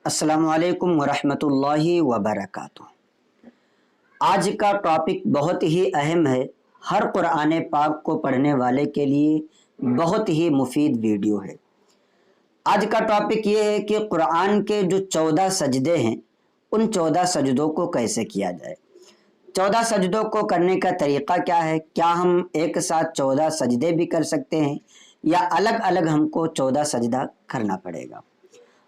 अस्सलामु अलैकुम वरहमतुल्लाहि वबरकातुह। आज का टॉपिक बहुत ही अहम है। हर कुरान पाक को पढ़ने वाले के लिए बहुत ही मुफीद वीडियो है। आज का टॉपिक ये है कि कुरान के जो 14 सजदे हैं उन 14 सजदों को कैसे किया जाए। 14 सजदों को करने का तरीक़ा क्या है, क्या हम एक साथ 14 सजदे भी कर सकते हैं या अलग अलग हमको 14 सजदा करना पड़ेगा।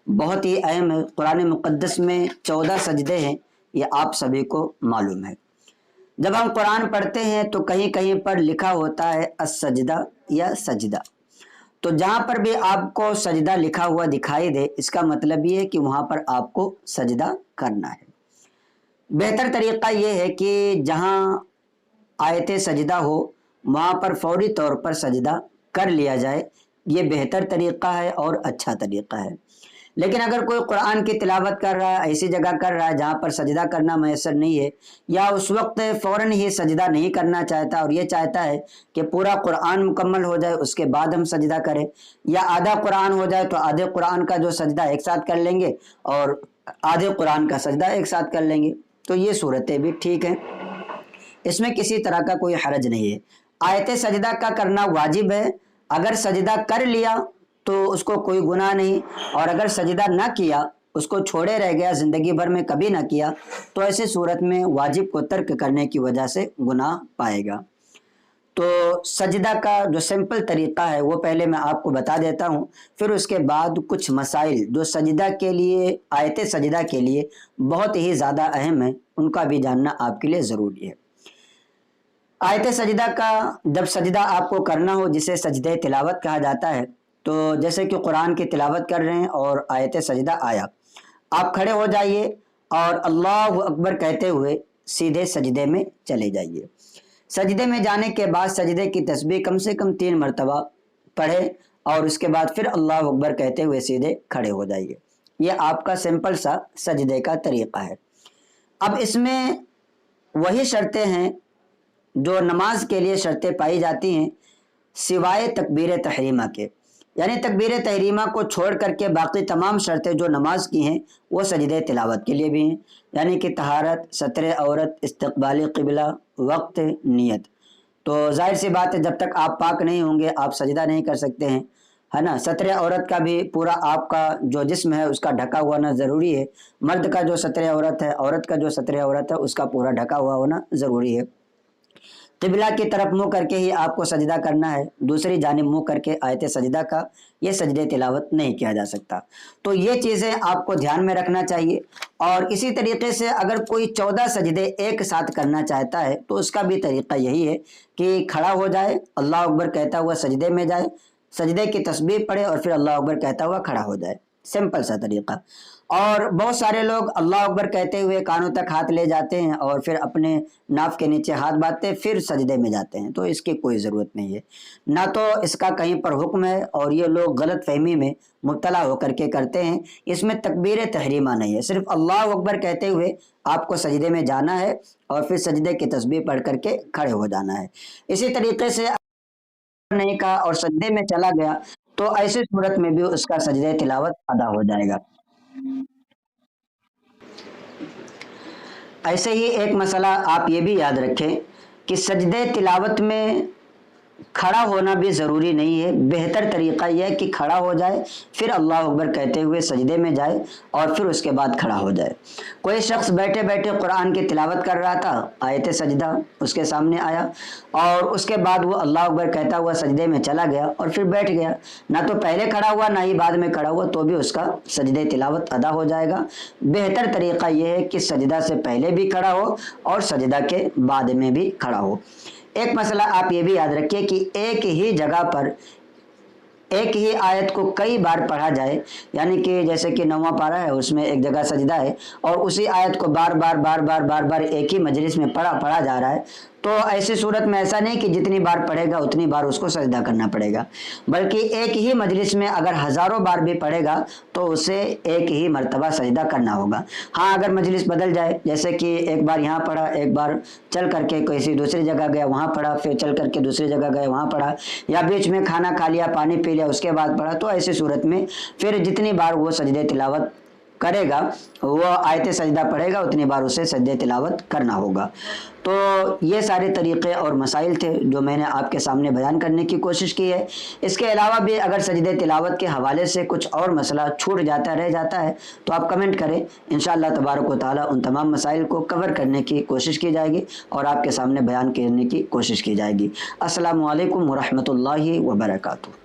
बहुत ही अहम है। कुरान मुक़द्दस में 14 सजदे हैं, ये आप सभी को मालूम है। जब हम कुरान पढ़ते हैं तो कहीं कहीं पर लिखा होता है अस-सजदा या सजदा, तो जहाँ पर भी आपको सजदा लिखा हुआ दिखाई दे इसका मतलब ये है कि वहाँ पर आपको सजदा करना है। बेहतर तरीक़ा ये है कि जहाँ आयत सजदा हो वहाँ पर फौरी तौर पर सजदा कर लिया जाए, ये बेहतर तरीक़ा है और अच्छा तरीक़ा है। लेकिन अगर कोई कुरान की तिलावत कर रहा है, ऐसी जगह कर रहा है जहाँ पर सजदा करना मैसर नहीं है, या उस वक्त फ़ौरन ही सजदा नहीं करना चाहता और ये चाहता है कि पूरा कुरान मुकम्मल हो जाए उसके बाद हम सजदा करें, या आधा कुरान हो जाए तो आधे कुरान का जो सजदा एक साथ कर लेंगे और आधे कुरान का सजदा एक साथ कर लेंगे, तो ये सूरतें भी ठीक हैं, इसमें किसी तरह का कोई हरज नहीं है। आयत सजदा का करना वाजिब है। अगर सजदा कर लिया तो उसको कोई गुनाह नहीं, और अगर सजदा ना किया, उसको छोड़े रह गया, ज़िंदगी भर में कभी ना किया, तो ऐसे सूरत में वाजिब को तर्क करने की वजह से गुनाह पाएगा। तो सजदा का जो सिंपल तरीक़ा है वो पहले मैं आपको बता देता हूँ, फिर उसके बाद कुछ मसाइल जो सजदा के लिए, आयत सजदा के लिए बहुत ही ज़्यादा अहम है, उनका भी जानना आपके लिए ज़रूरी है। आयत सजदा का जब सजदा आपको करना हो, जिसे सजदे तिलावत कहा जाता है, तो जैसे कि कुरान की तिलावत कर रहे हैं और आयत सजदा आया, आप खड़े हो जाइए और अल्लाहु अकबर कहते हुए सीधे सजदे में चले जाइए। सजदे में जाने के बाद सजदे की तस्बीह कम से कम 3 मरतबा पढ़े और उसके बाद फिर अल्लाहु अकबर कहते हुए सीधे खड़े हो जाइए। ये आपका सिंपल सा सजदे का तरीक़ा है। अब इसमें वही शर्तें हैं जो नमाज के लिए शर्तें पाई जाती हैं, सिवाय तकबीर तहरीमा के, यानी तकबीर तहरीमा को छोड़ करके बाकी तमाम शर्तें जो नमाज की हैं वो सजदे तिलावत के लिए भी हैं, यानी कि तहारत, सत्र औरत, इस्तक़बाल क़िबला, वक्त, नियत। तो जाहिर सी बात है जब तक आप पाक नहीं होंगे आप सजदा नहीं कर सकते हैं, है ना। सत्र औरत का भी पूरा आपका जो जिस्म है उसका ढका हुआ होना ज़रूरी है। मर्द का जो सत्र औरत है, औरत का जो सत्र औरत है, उसका पूरा ढका हुआ होना ज़रूरी है। क़िबला की तरफ मुँह करके ही आपको सजदा करना है, दूसरी जानिब मुँह करके आयत सजदा का ये सजदे तिलावत नहीं किया जा सकता। तो ये चीज़ें आपको ध्यान में रखना चाहिए। और इसी तरीके से अगर कोई 14 सजदे एक साथ करना चाहता है तो उसका भी तरीक़ा यही है कि खड़ा हो जाए, अल्लाह अकबर कहता हुआ सजदे में जाए, सजदे की तस्बीह पढ़े और फिर अल्लाह अकबर कहता हुआ खड़ा हो जाए। सिंपल सा तरीक़ा। और बहुत सारे लोग अल्लाह अकबर कहते हुए कानों तक हाथ ले जाते हैं और फिर अपने नाफ के नीचे हाथ बांधते फिर सजदे में जाते हैं, तो इसकी कोई ज़रूरत नहीं है, ना तो इसका कहीं पर हुक्म है और ये लोग गलत फहमी में मुब्तला होकर के करते हैं। इसमें तकबीर तहरीमा नहीं है, सिर्फ अल्लाह अकबर कहते हुए आपको सजदे में जाना है और फिर सजदे की तस्बीह पढ़ करके खड़े हो जाना है। इसी तरीके से नहीं कहा और सजदे में चला गया तो ऐसी सूरत में भी उसका सजदे तिलावत अदा हो जाएगा। ऐसे ही एक मसला आप ये भी याद रखें कि सजदे तिलावत में खड़ा होना भी ज़रूरी नहीं है। बेहतर तरीक़ा यह है कि खड़ा हो जाए, फिर अल्लाह अकबर कहते हुए सजदे में जाए और फिर उसके बाद खड़ा हो जाए। कोई शख्स बैठे बैठे कुरान की तिलावत कर रहा था, आयत सजदा उसके सामने आया और उसके बाद वो अल्लाह अकबर कहता हुआ सजदे में चला गया और फिर बैठ गया, ना तो पहले खड़ा हुआ ना ही बाद में खड़ा हुआ, तो भी उसका सजदे तिलावत अदा हो जाएगा। बेहतर तरीक़ा यह है कि सजदा से पहले भी खड़ा हो और सजदा के बाद में भी खड़ा हो। एक मसला आप ये भी याद रखिए कि एक ही जगह पर एक ही आयत को कई बार पढ़ा जाए, यानी कि जैसे कि 9वां पारा है उसमें एक जगह सजदा है और उसी आयत को बार बार एक ही मजलिस में पढ़ा जा रहा है, तो ऐसी सूरत में ऐसा नहीं कि जितनी बार पढ़ेगा उतनी बार उसको सजदा करना पड़ेगा, बल्कि एक ही मजलिस में अगर हज़ारों बार भी पढ़ेगा तो उसे एक ही मर्तबा सजदा करना होगा। हाँ, अगर मजलिस बदल जाए, जैसे कि एक बार यहाँ पढ़ा, एक बार चल करके किसी दूसरी जगह गया वहाँ पढ़ा, फिर चल करके दूसरी जगह गए वहाँ पढ़ा, या बीच में खाना खा लिया, पानी पी लिया, उसके बाद पढ़ा, तो ऐसी सूरत में फिर जितनी बार वो सजदे तिलावत کرے گا وہ آیت سجدہ پڑھے گا اتنی بار اسے سجدہ تلاوت کرنا ہوگا۔ تو یہ سارے طریقے اور مسائل تھے جو میں نے آپ کے سامنے بیان کرنے کی کوشش کی ہے۔ اس کے علاوہ بھی اگر سجدہ تلاوت کے حوالے سے کچھ اور مسئلہ چھوٹ جاتا رہ جاتا ہے تو آپ کمنٹ کریں، انشاءاللہ تبارک و تعالی ان تمام مسائل کو کور کرنے کی کوشش کی جائے گی اور آپ کے سامنے بیان کرنے کی کوشش کی جائے گی۔ السلام علیکم ورحمۃ اللہ وبرکاتہ۔